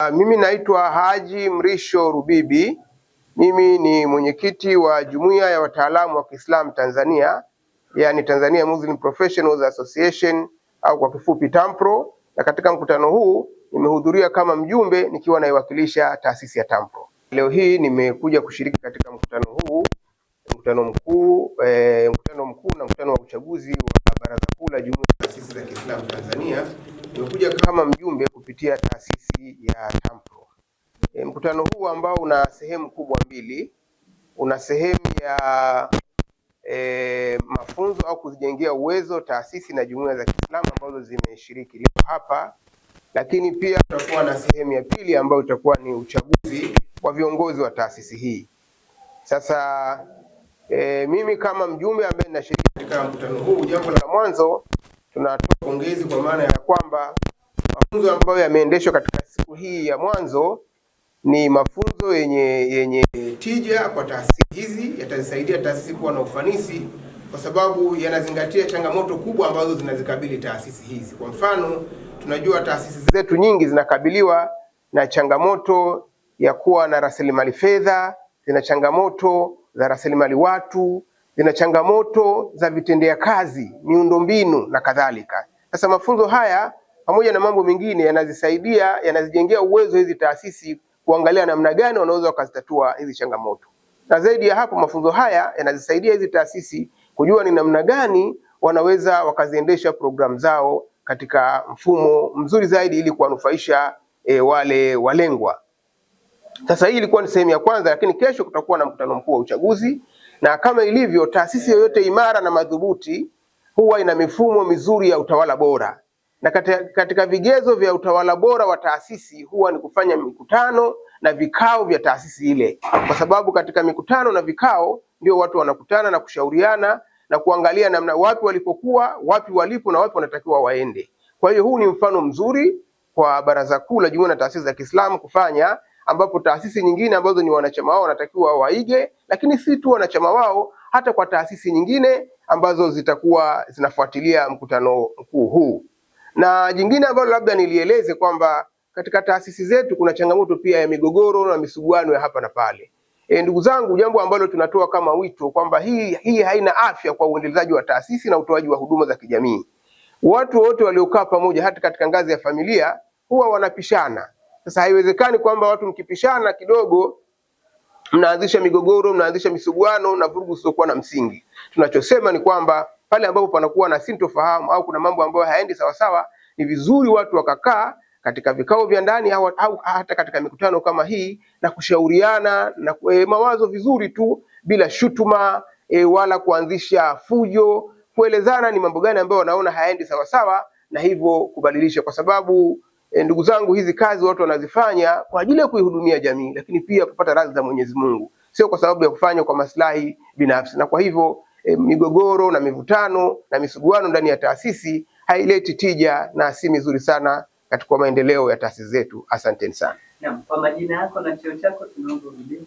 Mimi naitwa Haji Mrisho Rubibi. Mimi ni mwenyekiti wa Jumuiya ya Wataalamu wa Kiislamu Tanzania, yani Tanzania Muslim Professionals Association au kwa kifupi TAMPRO, na katika mkutano huu nimehudhuria kama mjumbe nikiwa naiwakilisha taasisi ya TAMPRO. Leo hii nimekuja kushiriki katika mkutano huu, mkutano mkuu na mkutano wa uchaguzi wa Baraza Kuu la Jumuiya ya Taasisi za Kiislamu Tanzania. Nimekuja kama mjumbe kupitia taasisi ya TAMPRO. Mkutano huu ambao una sehemu kubwa mbili, una sehemu ya mafunzo au kuzijengea uwezo taasisi na jumuiya za Kiislamu ambazo zimeshiriki leo hapa, lakini pia tutakuwa na sehemu ya pili ambayo itakuwa ni uchaguzi wa viongozi wa taasisi hii. Sasa mimi kama mjumbe ambaye ninashiriki katika mkutano huu, jambo la mwanzo tunatoa pongezi kwa maana ya kwamba mafunzo ambayo yameendeshwa katika siku hii ya mwanzo ni mafunzo yenye tija kwa taasisi hizi, yatazisaidia taasisi kuwa na ufanisi kwa sababu yanazingatia changamoto kubwa ambazo zinazikabili taasisi hizi. Kwa mfano, tunajua taasisi zetu nyingi zinakabiliwa na changamoto ya kuwa na rasilimali fedha, zina changamoto za rasilimali watu, zina changamoto za vitendea kazi, miundombinu na kadhalika. Sasa mafunzo haya pamoja na mambo mengine yanazisaidia, yanazijengea uwezo hizi taasisi kuangalia namna gani wanaweza wakazitatua hizi changamoto. Na zaidi ya hapo, mafunzo haya yanazisaidia hizi taasisi kujua ni namna gani wanaweza wakaziendesha programu zao katika mfumo mzuri zaidi ili kuwanufaisha wale walengwa. Sasa hii ilikuwa ni sehemu ya kwanza, lakini kesho kutakuwa na mkutano mkuu wa uchaguzi, na kama ilivyo taasisi yoyote imara na madhubuti huwa ina mifumo mizuri ya utawala bora. Na katika vigezo vya utawala bora wa taasisi huwa ni kufanya mikutano na vikao vya taasisi ile, kwa sababu katika mikutano na vikao ndio watu wanakutana na kushauriana na kuangalia namna wapi walipokuwa, wapi walipo na wapi wanatakiwa waende. Kwa hiyo huu ni mfano mzuri kwa Baraza Kuu la Jumuiya na Taasisi za Kiislamu kufanya, ambapo taasisi nyingine ambazo ni wanachama wao wanatakiwa waige, lakini si tu wanachama wao, hata kwa taasisi nyingine ambazo zitakuwa zinafuatilia mkutano mkuu huu. Na jingine ambalo labda nilieleze kwamba katika taasisi zetu kuna changamoto pia ya migogoro na misuguano ya hapa na pale. Ndugu zangu, jambo ambalo tunatoa kama wito kwamba hii haina afya kwa uendelezaji wa taasisi na utoaji wa huduma za kijamii. Watu wote waliokaa pamoja hata katika ngazi ya familia huwa wanapishana. Sasa haiwezekani kwamba watu mkipishana kidogo mnaanzisha migogoro, mnaanzisha misuguano na vurugu zisizokuwa na msingi. Tunachosema ni kwamba pale ambapo panakuwa na sintofahamu au kuna mambo ambayo hayaendi sawa sawa, ni vizuri watu wakakaa katika vikao vya ndani au hata katika mikutano kama hii na kushauriana na mawazo vizuri tu bila shutuma wala kuanzisha fujo, kuelezana ni mambo gani ambayo wanaona hayaendi sawa sawa na hivyo kubadilisha, kwa sababu ndugu zangu, hizi kazi watu wanazifanya kwa ajili ya kuihudumia jamii, lakini pia kupata radhi za Mwenyezi Mungu, sio kwa sababu ya kufanya kwa maslahi binafsi. Na kwa hivyo migogoro na mivutano na misuguano ndani ya taasisi haileti tija na si mizuri sana katika maendeleo ya taasisi zetu. Asanteni sana. Naam, kwa majina yako na cheo chako tunaomba urudie.